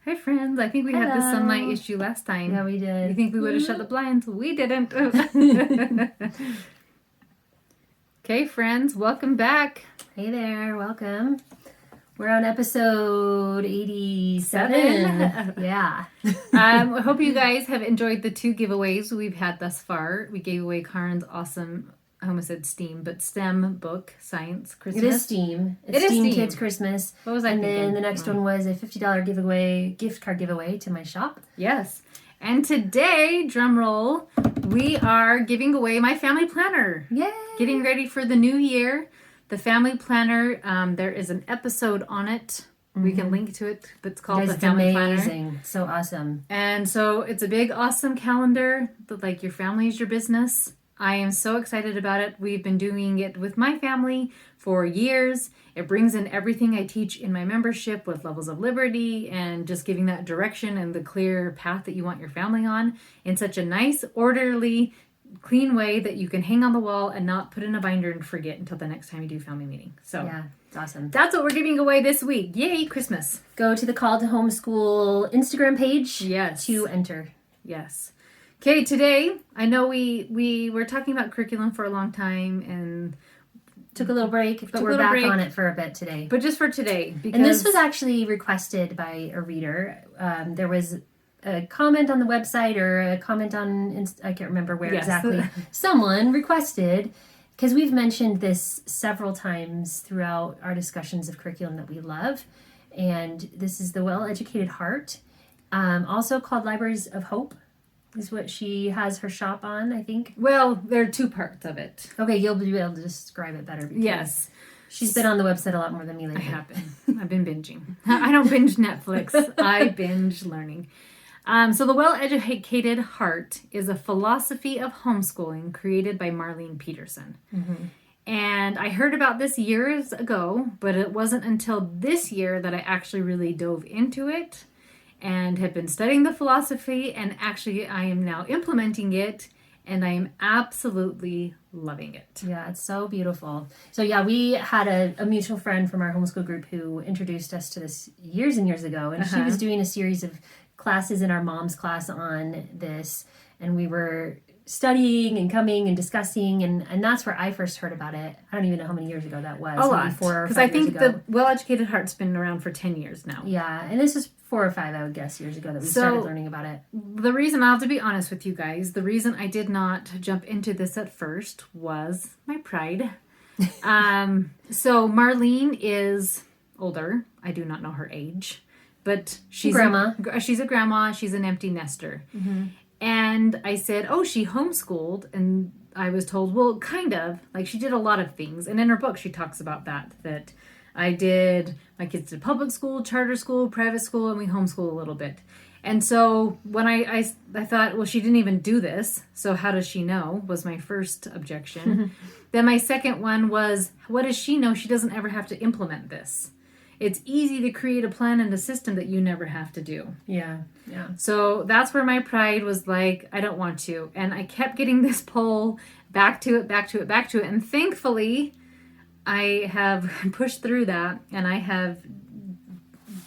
Hi, friends. I think we had the sunlight issue last time. Yeah, we did. You think we would have shut the blinds? We didn't. Okay, friends. Welcome back. Hey there. Welcome. We're on episode 87. Yeah. I hope you guys have enjoyed the 2 giveaways we've had thus far. We gave away Karen's awesome, I almost said STEM book, Science Christmas. It is STEAM. It's STEAM Kids Christmas. What was I thinking? And then the next one was a $50 gift card giveaway to my shop. Yes. And today, drum roll, we are giving away my family planner. Yay! Getting ready for the new year. The family planner, there is an episode on it. We can link to it. It's called the Family Planner. So awesome. And so it's a big, awesome calendar. Like your family is your business. I am so excited about it. We've been doing it with my family for years. It brings in everything I teach in my membership with levels of liberty and just giving that direction and the clear path that you want your family on in such a nice, orderly, clean way that you can hang on the wall and not put in a binder and forget until the next time you do family meeting. So yeah, it's awesome. That's what we're giving away this week. Yay, Christmas. Go to the Call to Homeschool Instagram page to enter. Yes. Okay, today, I know we were talking about curriculum for a long time and took a little break, but we're back on it for a bit today. But just for today. And this was actually requested by a reader. There was a comment on the website or a comment on, I can't remember where exactly. Someone requested, because we've mentioned this several times throughout our discussions of curriculum that we love. And this is the Well-Educated Heart, also called Libraries of Hope. Is what she has her shop on, I think. Well, there are 2 parts of it. Okay, you'll be able to describe it better. Yes. She's been on the website a lot more than me lately. I have been. I've been binging. I don't binge Netflix. I binge learning. So the Well-Educated Heart is a philosophy of homeschooling created by Marlene Peterson. Mm-hmm. And I heard about this years ago, but it wasn't until this year that I actually really dove into it and have been studying the philosophy, and actually I am now implementing it, and I am absolutely loving it. Yeah, it's so beautiful. So yeah, we had a mutual friend from our homeschool group who introduced us to this years and years ago, and she was doing a series of classes in our mom's class on this, and we were studying and coming and discussing, and that's where I first heard about it. I don't even know how many years ago that was. A lot. Because I think the Well-Educated Heart's been around for 10 years now. Yeah, and this is 4 or 5, I would guess, years ago that we started learning about it. The reason, I'll have to be honest with you guys, the reason I did not jump into this at first was my pride. So Marlene is older. I do not know her age. But she's she's a grandma. She's an empty nester. Mm-hmm. And I said, oh, she homeschooled. And I was told, well, kind of. Like, she did a lot of things. And in her book, she talks about that I did, my kids did public school, charter school, private school, and we homeschool a little bit. And so when I thought, well, she didn't even do this. So how does she know, was my first objection. Then my second one was, what does she know? She doesn't ever have to implement this. It's easy to create a plan and a system that you never have to do. Yeah. So that's where my pride was like, I don't want to. And I kept getting this pull back to it. And thankfully, I have pushed through that. And I have,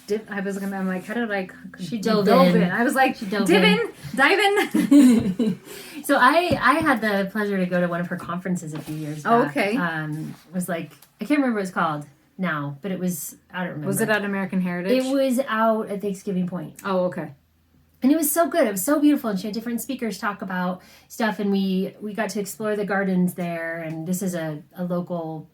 I'm like, how did I? She dove in. I was like, dive in. So I had the pleasure to go to one of her conferences a few years back. Oh, okay. It was like, I can't remember what it's called now, but it was, I don't remember. Was it at American Heritage? It was out at Thanksgiving Point. Oh, okay. And it was so good. It was so beautiful. And she had different speakers talk about stuff. And we got to explore the gardens there. And this is a local,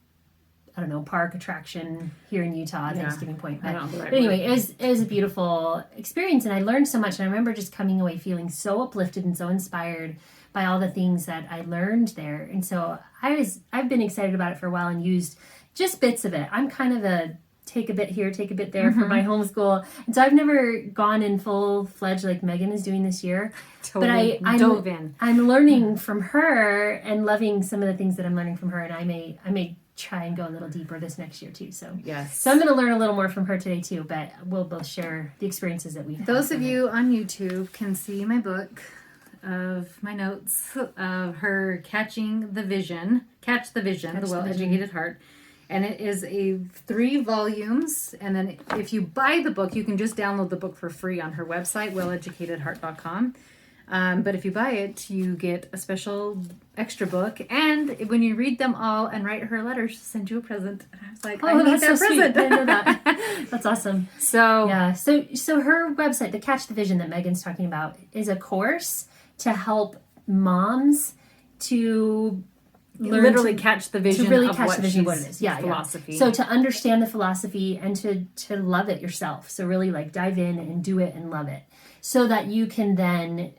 I don't know, park attraction here in Utah, Thanksgiving Point. But anyway, it was a beautiful experience. And I learned so much. And I remember just coming away feeling so uplifted and so inspired by all the things that I learned there. And so I've been excited about it for a while and used just bits of it. I'm kind of a take a bit here, take a bit there for my homeschool. And so I've never gone in full-fledged like Megan is doing this year. Totally. But I'm learning from her and loving some of the things that I'm learning from her. And I may try and go a little deeper this next year too. So yes. So I'm going to learn a little more from her today too. But we'll both share the experiences that we've had. Those of you on YouTube can see my book of my notes of her Catch the Vision, The Well-Educated Heart. And it is 3 volumes. And then if you buy the book, you can just download the book for free on her website, welleducatedheart.com. But if you buy it, you get a special extra book. And when you read them all and write her a letter, she'll send you a present. And I was like, I need that present. Sweet. I didn't know that. That's awesome. So yeah. So her website, the Catch the Vision that Megan's talking about, is a course to help moms to literally catch the vision, to really of catch what the vision of what it is. Yeah, philosophy. Yeah. So to understand the philosophy and to love it yourself. So really like dive in and do it and love it, so that you can then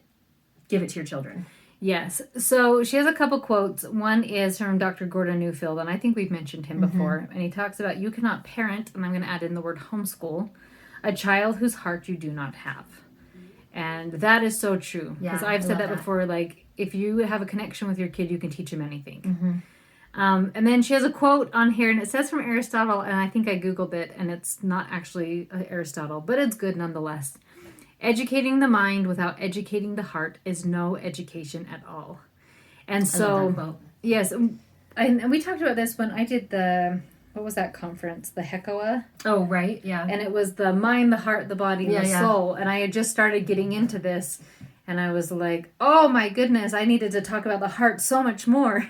give it to your children. Yes. So she has a couple quotes. One is from Dr. Gordon Newfield, and I think we've mentioned him before. And he talks about, you cannot parent, and I'm going to add in the word homeschool, a child whose heart you do not have. And that is so true. Because I've said that before, like, if you have a connection with your kid, you can teach him anything. And then she has a quote on here, and it says from Aristotle, and I think I Googled it, and it's not actually Aristotle, but it's good nonetheless. Educating the mind without educating the heart is no education at all. And so, yes, and we talked about this when I did what was that conference? The HECOA? Oh, right, yeah. And it was the mind, the heart, the body, and the soul. And I had just started getting into this, and I was like, oh my goodness, I needed to talk about the heart so much more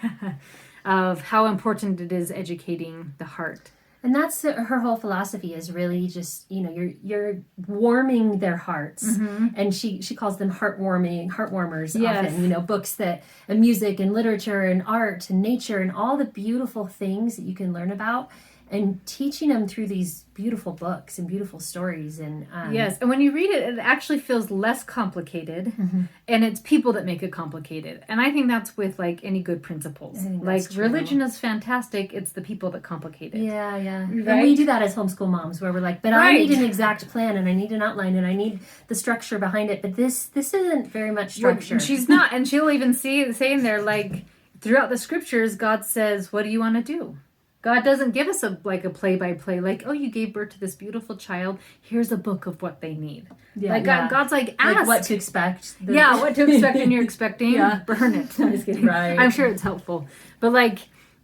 of how important it is educating the heart. And that's her whole philosophy, is really just, you're warming their hearts. And she calls them heartwarmers often, books and music and literature and art and nature and all the beautiful things that you can learn about, and teaching them through these beautiful books and beautiful stories. And yes, and when you read it, it actually feels less complicated, and it's people that make it complicated. And I think that's with like any good principles. Like religion is fantastic; it's the people that complicate it. Yeah, yeah. Right? And we do that as homeschool moms, where we're like, but I need an exact plan, and I need an outline, and I need the structure behind it. But this isn't very much structure. Well, she's not, and she'll even say in there, like, throughout the scriptures, God says, "What do you want to do?" God doesn't give us a play-by-play, like, oh, you gave birth to this beautiful child. Here's a book of what they need. Yeah, God's like, ask. Like what to expect. What to expect, and you're expecting, burn it. I'm just kidding. Right. I'm sure it's helpful. But like,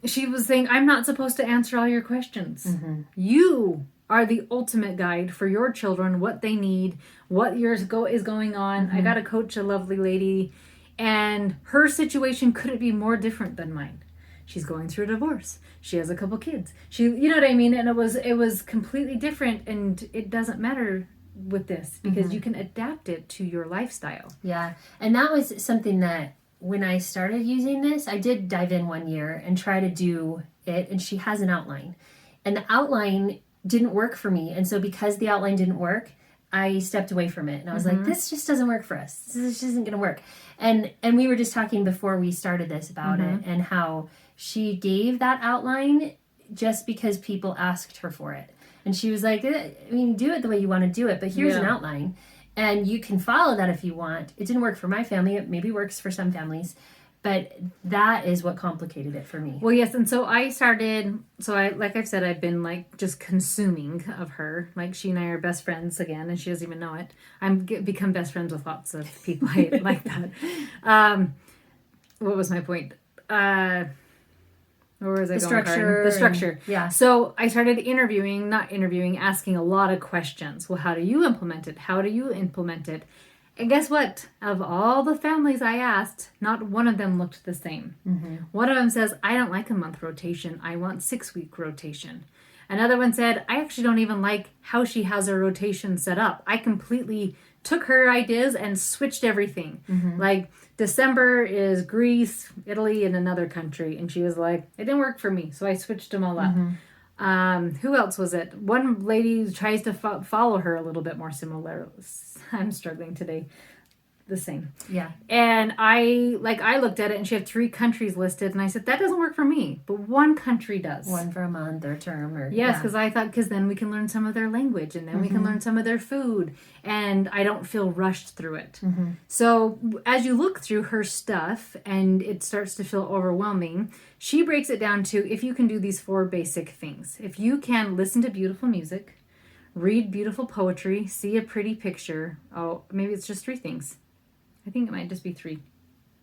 she was saying, I'm not supposed to answer all your questions. You are the ultimate guide for your children, what they need, what is going on. I got to coach a lovely lady, and her situation couldn't be more different than mine. She's going through a divorce. She has a couple kids. You know what I mean? And it was completely different, and it doesn't matter with this, because you can adapt it to your lifestyle. Yeah. And that was something that when I started using this, I did dive in one year and try to do it, and she has an outline. And the outline didn't work for me. And so because the outline didn't work, I stepped away from it. And I was like, this just doesn't work for us. This just isn't going to work. And we were just talking before we started this about it, and how she gave that outline just because people asked her for it. And she was like, I mean, do it the way you want to do it, but here's an outline. And you can follow that if you want. It didn't work for my family. It maybe works for some families. But that is what complicated it for me. Well, yes. And so I started, like I've said, I've been like just consuming of her. Like she and I are best friends again, and she doesn't even know it. I'm become best friends with lots of people like that. What was my point? Where was I going? The structure. Yeah. So I started asking a lot of questions. Well, how do you implement it? How do you implement it? And guess what? Of all the families I asked, not one of them looked the same. One of them says, I don't like a month rotation. I want 6-week rotation. Another one said, I actually don't even like how she has her rotation set up. I completely took her ideas and switched everything. Like December is Greece, Italy, and another country. And she was like, it didn't work for me. So I switched them all up. Who else was it? One lady tries to follow her a little bit more similar. I'm struggling today. The same. Yeah. And I looked at it, and she had 3 countries listed, and I said, that doesn't work for me, but one country does. One for a month or term or... Yes, because I thought, because then we can learn some of their language, and then we can learn some of their food, and I don't feel rushed through it. So as you look through her stuff, and it starts to feel overwhelming, she breaks it down to, if you can do these 4 basic things. If you can listen to beautiful music, read beautiful poetry, see a pretty picture. Oh, maybe it's just 3 things. I think it might just be 3.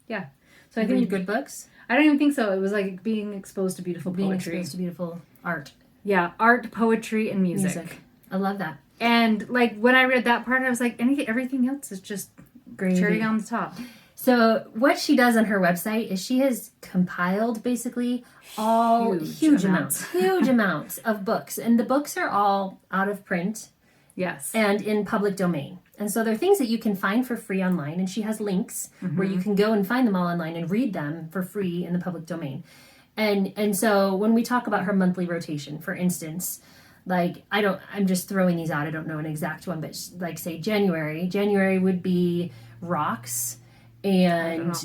Yeah. So I think read good books? I don't even think so. It was like being exposed to beautiful poetry. Being exposed to beautiful art. Yeah, art, poetry, and music. I love that. And like when I read that part, I was like, everything else is just Gravy. cherry on the top. So what she does on her website is she has compiled basically all huge amounts of books. And the books are all out of print. Yes. And in public domain. And so they're things that you can find for free online. And she has links where you can go and find them all online and read them for free in the public domain. And so when we talk about her monthly rotation, for instance, like I'm just throwing these out. I don't know an exact one, but like say January would be rocks and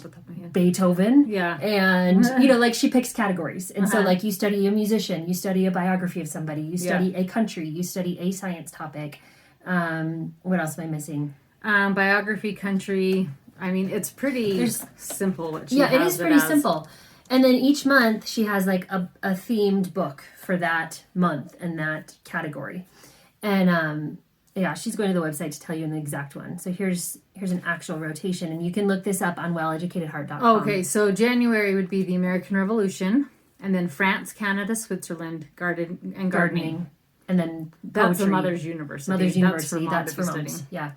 Beethoven. Yeah. And, like she picks categories. And so like you study a musician, you study a biography of somebody, you study a country, you study a science topic. What else am I missing? Biography, country. I mean, it's pretty simple what she has. Yeah, it is pretty simple. And then each month she has like a themed book for that month and that category. And she's going to the website to tell you an exact one. So here's an actual rotation, and you can look this up on welleducatedheart.com. Okay, so January would be the American Revolution, and then France, Canada, Switzerland, gardening. And then that's the Mother's University. That's for moms. Yeah.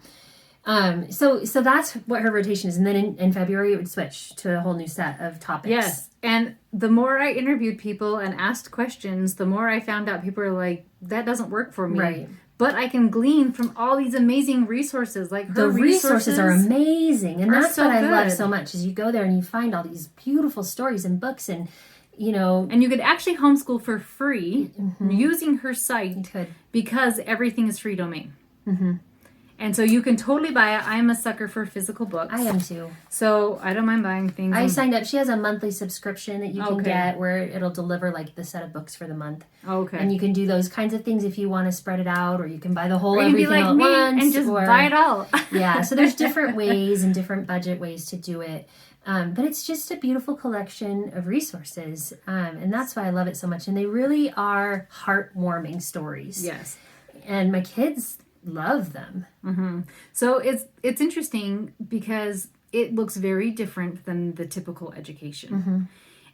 So that's what her rotation is. And then in February, it would switch to a whole new set of topics. Yes. And the more I interviewed people and asked questions, the more I found out people are like, that doesn't work for me. Right. But I can glean from all these amazing resources. Like her resources are amazing. And that's what I love so good. much is you go there and you find all these beautiful stories and books and, And you could actually homeschool for free using her site because everything is free domain. Mm-hmm. And so you can totally buy it. I'm a sucker for physical books. I am too. So I don't mind buying things. I signed up. She has a monthly subscription that you can get where it'll deliver like the set of books for the month. Okay. And you can do those kinds of things if you want to spread it out, or you can buy the whole everything like all at me once. And just buy it all. Yeah. So there's different ways and different budget ways to do it. But it's just a beautiful collection of resources. And that's why I love it so much. And they really are heartwarming stories. Yes. And my kids love them. Mm-hmm. So it's interesting because it looks very different than the typical education.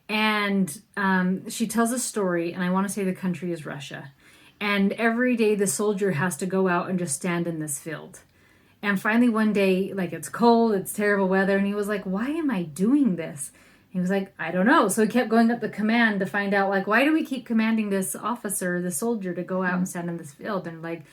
Mm-hmm. And she tells a story, and I want to say the country is Russia. And every day the soldier has to go out and just stand in this field. And finally one day, like it's cold, it's terrible weather, and he was like, why am I doing this? He was like, I don't know. So he kept going up the command to find out, like, why do we keep commanding this officer, the soldier, to go out and stand in this field? And like,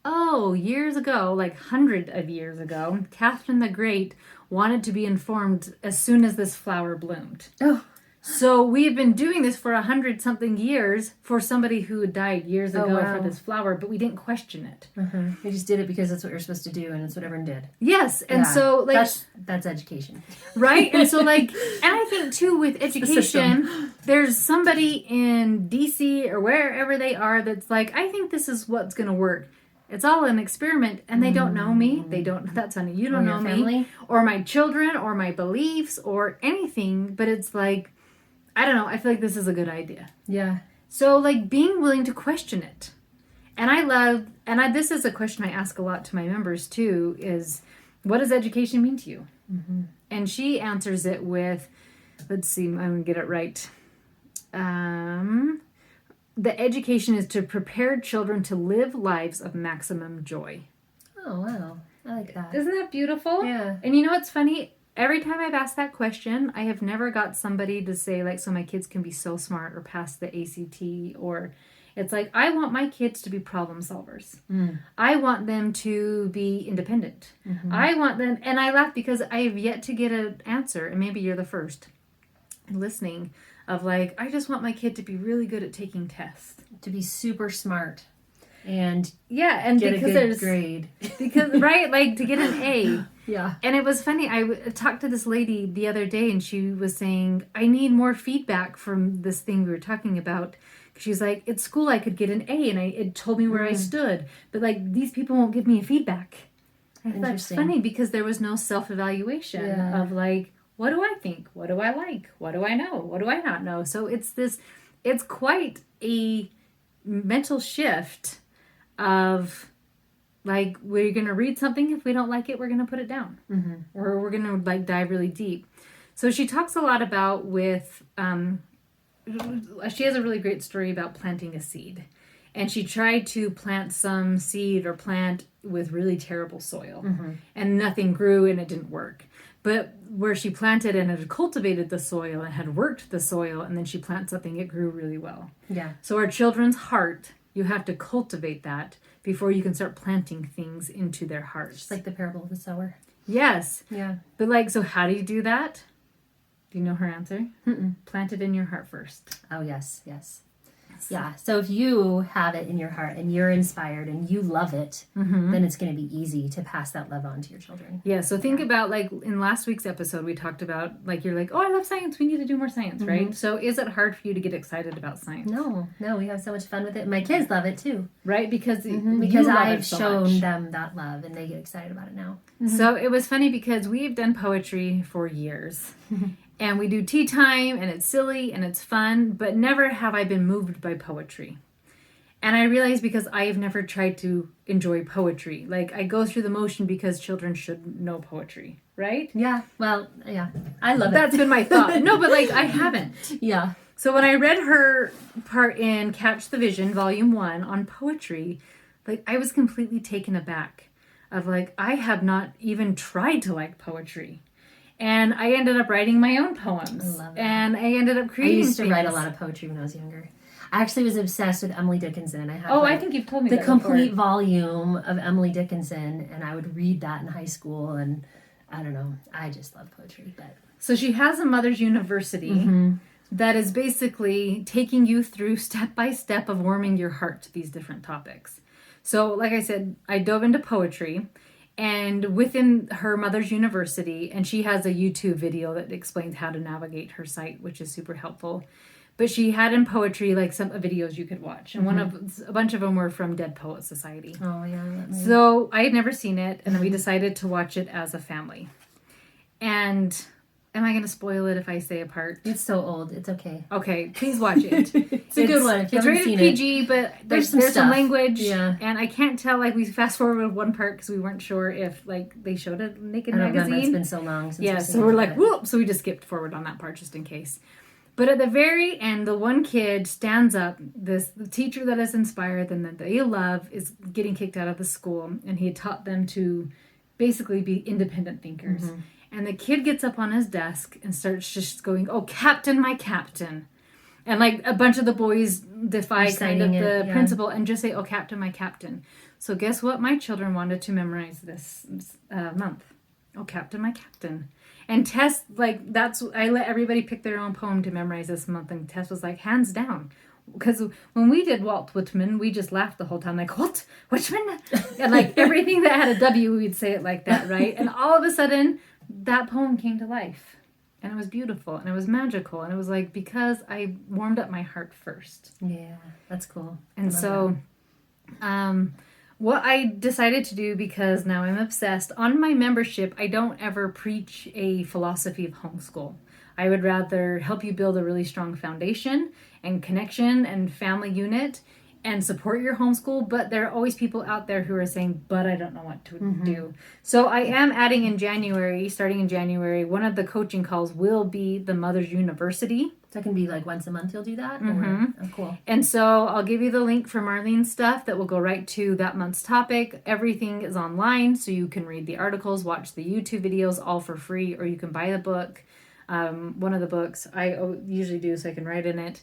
oh, years ago, like hundreds of years ago, Catherine the Great wanted to be informed as soon as this flower bloomed. Oh. So we've been doing this for 100-something years for somebody who died years ago for this flower, but we didn't question it. Mm-hmm. We just did it because that's what you're supposed to do, and it's what everyone did. Yes, and so like that's education, right? And so like, and I think too with education, there's somebody in DC or wherever they are that's like, I think this is what's going to work. It's all an experiment, and they don't know me. They don't. That's funny. You don't know me, or my children, or my beliefs, or anything. But it's like, I don't know. I feel like this is a good idea. Yeah. So like being willing to question it, and I love, this is a question I ask a lot to my members too. Is what does education mean to you? Mm-hmm. And she answers it with, let's see, I'm gonna get it right. The education is to prepare children to live lives of maximum joy. Oh, wow. I like that. Isn't that beautiful? Yeah. And you know what's funny? Every time I've asked that question, I have never got somebody to say, like, so my kids can be so smart or pass the ACT, or it's like, I want my kids to be problem solvers. Mm. I want them to be independent. Mm-hmm. I want them, and I laugh because I have yet to get an answer, and maybe you're the first listening, of like, I just want my kid to be really good at taking tests. To be super smart. And and get because a good grade. Because, right, like to get an A. Yeah. And it was funny, I talked to this lady the other day, and she was saying, I need more feedback from this thing we were talking about. She's like, at school I could get an A, and it told me where I stood. But like, these people won't give me a feedback. I thought that's funny, because there was no self-evaluation of like, what do I think? What do I like? What do I know? What do I not know? So it's quite a mental shift of like, we're going to read something. If we don't like it, we're going to put it down. Mm-hmm. Or we're going to like dive really deep. So she talks a lot about with she has a really great story about planting a seed. And she tried to plant some seed or plant with really terrible soil. And nothing grew and it didn't work. But where she planted and had cultivated the soil and had worked the soil, and then she planted something, it grew really well. Yeah. So our children's heart, you have to cultivate that before you can start planting things into their hearts. Just like the parable of the sower. Yes. Yeah. But like, so how do you do that? Do you know her answer? Plant it in your heart first. Oh, yes. Yeah. So if you have it in your heart and you're inspired and you love it, then it's going to be easy to pass that love on to your children. Yeah. So think about, like, in last week's episode, we talked about, like, you're like, oh, I love science. We need to do more science, right? So is it hard for you to get excited about science? No, we have so much fun with it. My kids love it too. Right? Because I've shown them that love and they get excited about it now. So it was funny because we've done poetry for years. And we do tea time, and it's silly, and it's fun, but never have I been moved by poetry. And I realized because I have never tried to enjoy poetry. Like, I go through the motion because children should know poetry, right? Yeah, well, yeah. I love it. That's been my thought. No, but, like, I haven't. Yeah. So when I read her part in Catch the Vision, Volume 1, on poetry, like, I was completely taken aback of, like, I have not even tried to like poetry. And I ended up writing my own poems. I love it. And I ended up I creating used to write a things. lot of poetry when I was younger. I actually was obsessed with Emily Dickinson. I had I think you've told me the that complete before. volume of Emily Dickinson, and I would read that in high school. And I don't know, I just love poetry. But So she has a Mother's University that is basically taking you through step by step of warming your heart to these different topics. So, like I said, I dove into poetry. And within her Mother's University, and she has a YouTube video that explains how to navigate her site, which is super helpful. But she had in poetry, like, some videos you could watch. And a bunch of them were from Dead Poet Society. oh yeah, So I had never seen it, and then we decided to watch it as a family. And am I going to spoil it if I say a part? it's so old. It's okay. Okay, please watch it. It's a good one. If you It's haven't rated seen PG, but There's there's some some stuff. language. Yeah. And I can't tell, like, we fast forwarded one part because we weren't sure if, like, they showed a naked I don't remember. It's magazine. been so long since. Yeah, I've so seen we're it, like, but- whoop. So we just skipped forward on that part just in case. But at the very end, the one kid stands up, the teacher that is inspired and that they love is getting kicked out of the school, and he had taught them to basically be independent thinkers. And the kid gets up on his desk and starts just going, oh, Captain, my Captain. And, like, a bunch of the boys defy kind of Reciting the it, yeah. principal and just say, oh, Captain, my Captain. So guess what my children wanted to memorize this month? Oh, Captain, my Captain. And Tess, like, I let everybody pick their own poem to memorize this month. And Tess was like, hands down. Because when we did Walt Whitman, we just laughed the whole time, like, what? Whitman? And, like, everything that had a W, we'd say it like that, right? And all of a sudden, that poem came to life. And it was beautiful. And it was magical. And it was like, because I warmed up my heart first. Yeah, that's cool. And so, what I decided to do, because now I'm obsessed, on my membership, I don't ever preach a philosophy of homeschool. I would rather help you build a really strong foundation and connection and family unit and support your homeschool. But there are always people out there who are saying, but I don't know what to do. So I am adding in January, starting in January, one of the coaching calls will be the Mother's University. That can be like once a month you'll do that? Or, oh, cool. And so I'll give you the link for Marlene's stuff that will go right to that month's topic. Everything is online, so you can read the articles, watch the YouTube videos, all for free, or you can buy the book. One of the books I usually do, so I can write in it.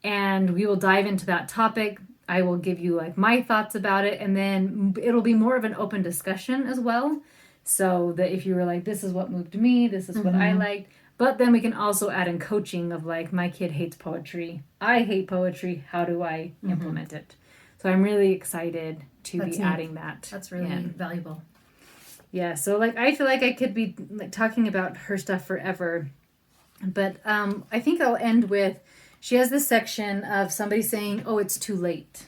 And we will dive into that topic. I will give you, like, my thoughts about it, and then it'll be more of an open discussion as well. So that if you were like, this is what moved me, this is what I liked. But then we can also add in coaching of, like, my kid hates poetry. I hate poetry. How do I implement it? So I'm really excited to That's be neat. adding that. That's really in. valuable. Yeah, so, like, I feel like I could be, like, talking about her stuff forever. But I think I'll end with, she has this section of somebody saying, oh, it's too late.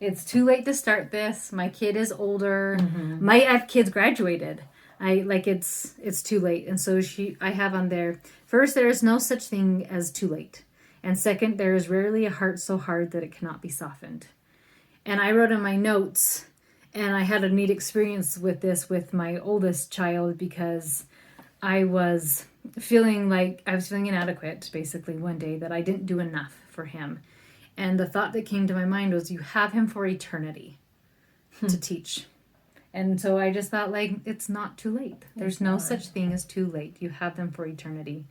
It's too late to start this. My kid is older. I have kids graduated. It's too late. And so I have on there, first, there is no such thing as too late. And second, there is rarely a heart so hard that it cannot be softened. And I wrote in my notes, and I had a neat experience with this with my oldest child, because I was feeling inadequate basically one day, that I didn't do enough for him. And the thought that came to my mind was, you have him for eternity to teach. And so I just thought, like, it's not too late. There's no such thing as too late. You have them for eternity.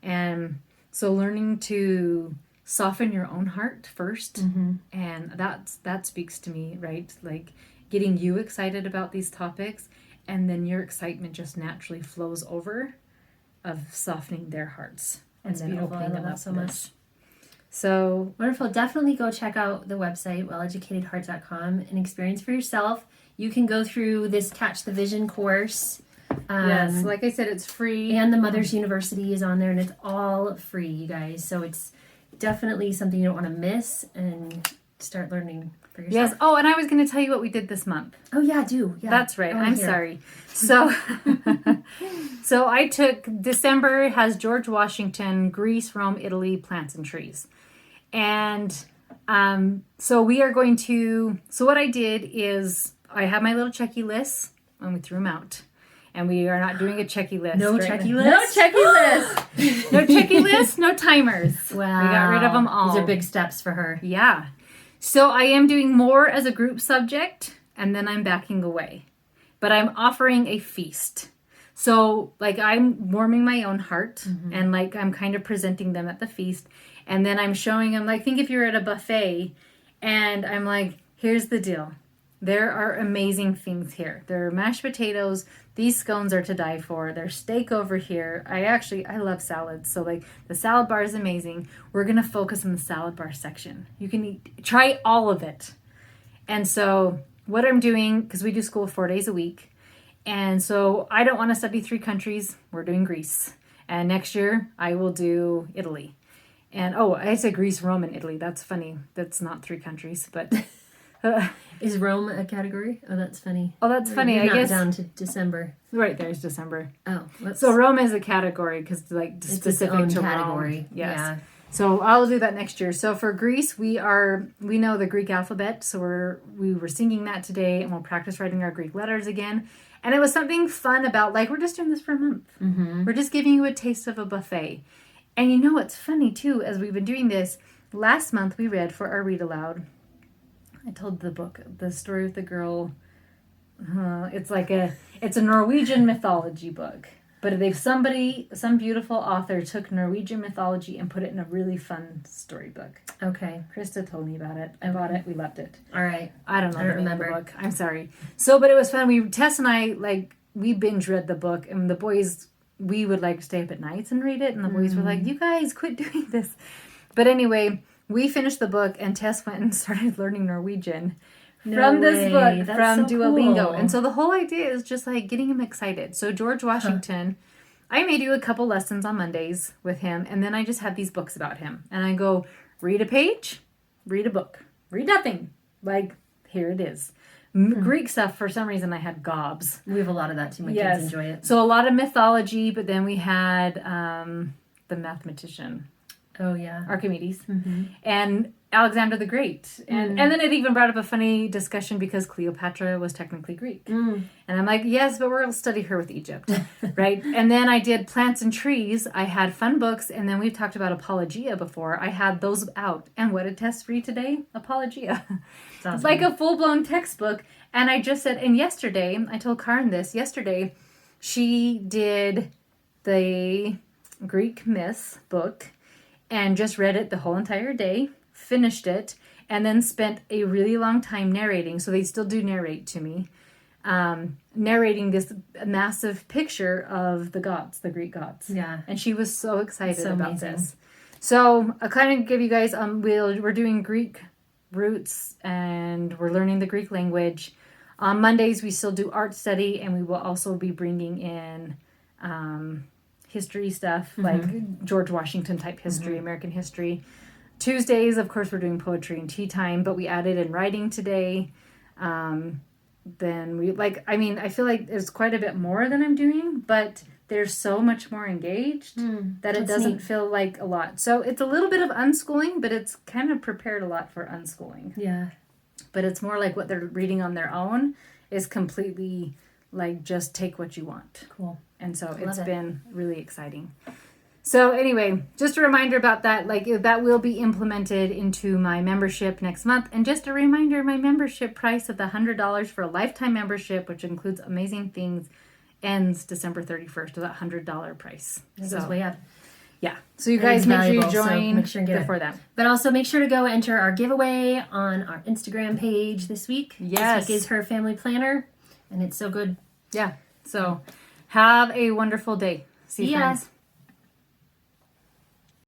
And so learning to soften your own heart first, and that speaks to me, right? Like getting you excited about these topics, and then your excitement just naturally flows over of softening their hearts. That's and then beautiful. I opening love them that up so to much. this. So wonderful. Definitely go check out the website, welleducatedheart.com, and experience for yourself. You can go through this Catch the Vision course. Yes, like I said, it's free. And the Mother's University is on there, and it's all free, you guys. So it's definitely something you don't want to miss, and start learning for yourself. Yes. Oh, and I was going to tell you what we did this month. Oh, yeah, do. Yeah. That's right. I'm sorry. So, so I took, December has George Washington, Greece, Rome, Italy, plants and trees. And so we are going to, so what I did is I have my little checky lists, and we threw them out. And we are not doing a checky list. No right checky now. list? No checky list. No checky list, no timers. Wow. We got rid of them all. These are big steps for her. Yeah. So I am doing more as a group subject, and then I'm backing away. But I'm offering a feast. So like I'm warming my own heart, and like I'm kind of presenting them at the feast. And then I'm showing them, like, think if you're at a buffet, and I'm like, here's the deal. There are amazing things here. There are mashed potatoes. These scones are to die for. There's steak over here. I love salads. So like the salad bar is amazing. We're going to focus on the salad bar section. You can try all of it. And so what I'm doing, because we do school 4 days a week. And so I don't want to study 3 countries. We're doing Greece. And next year I will do Italy. And I said Greece, Rome, and Italy. That's funny. That's not 3 countries, but... Is Rome a category? Oh, that's funny. Oh, that's funny. You're I not guess down to December. Right there's December. Oh, so Rome is a category because like it's specific its own to category. Rome. Yes. Yeah. So I'll do that next year. So for Greece, we know the Greek alphabet. So we were singing that today, and we'll practice writing our Greek letters again. And it was something fun about, like, we're just doing this for a month. We're just giving you a taste of a buffet. And you know what's funny too, as we've been doing this, last month we read for our read aloud. I told the story with the girl. It's a Norwegian mythology book. But some beautiful author took Norwegian mythology and put it in a really fun storybook. Okay. Krista told me about it. I bought it. We loved it. All right. I don't know I the don't name of the remember. book. I'm sorry. So, but it was fun. Tess and I, we binge read the book, and the boys, we would stay up at nights and read it, and the boys were like, you guys quit doing this. But anyway, we finished the book, and Tess went and started learning Norwegian from this book, That's from so Duolingo. cool. And so the whole idea is just getting him excited. So George Washington, I may do a couple lessons on Mondays with him, and then I just have these books about him. And I go, read a page, read a book, read nothing. Here it is. Greek stuff, for some reason, I had gobs. We have a lot of that too. My kids enjoy it. So a lot of mythology, but then we had the mathematician, Oh, yeah. Archimedes, and Alexander the Great. And then it even brought up a funny discussion because Cleopatra was technically Greek. And I'm like, yes, but we're going to study her with Egypt, right? And then I did plants and trees. I had fun books, and then we've talked about Apologia before. I had those out. And what did Tess read today? Apologia. Awesome. It's like a full-blown textbook. And I just said, and yesterday, I told Karen this, yesterday, she did the Greek myths book and just read it the whole entire day, finished it, and then spent a really long time narrating. So they still do narrate to me, narrating this massive picture of the gods, the Greek gods. Yeah. And she was so excited So about amazing. this. So I'll kind of give you guys, we're doing Greek roots, and we're learning the Greek language. On Mondays, we still do art study, and we will also be bringing in history stuff, like George Washington type history, American history. Tuesdays, of course, we're doing poetry and tea time, but we added in writing today. Then we I feel like there's quite a bit more than I'm doing, but they're so much more engaged that it doesn't feel like a lot. So it's a little bit of unschooling, but it's kind of prepared a lot for unschooling. Yeah. But it's more like what they're reading on their own is completely like just take what you want. Cool. And so Love it's it. been really exciting. So anyway, just a reminder about that. Like that will be implemented into my membership next month. And just a reminder, my membership price of the $100 for a lifetime membership, which includes amazing things, ends December 31st with that $100 price. It goes way up. Yeah. So you And it's guys make sure you valuable, so join make sure and get it. before that. But also make sure to go enter our giveaway on our Instagram page this week. Yes. This week is her family planner, and it's so good. Yeah. So have a wonderful day. See you, See ya. friends.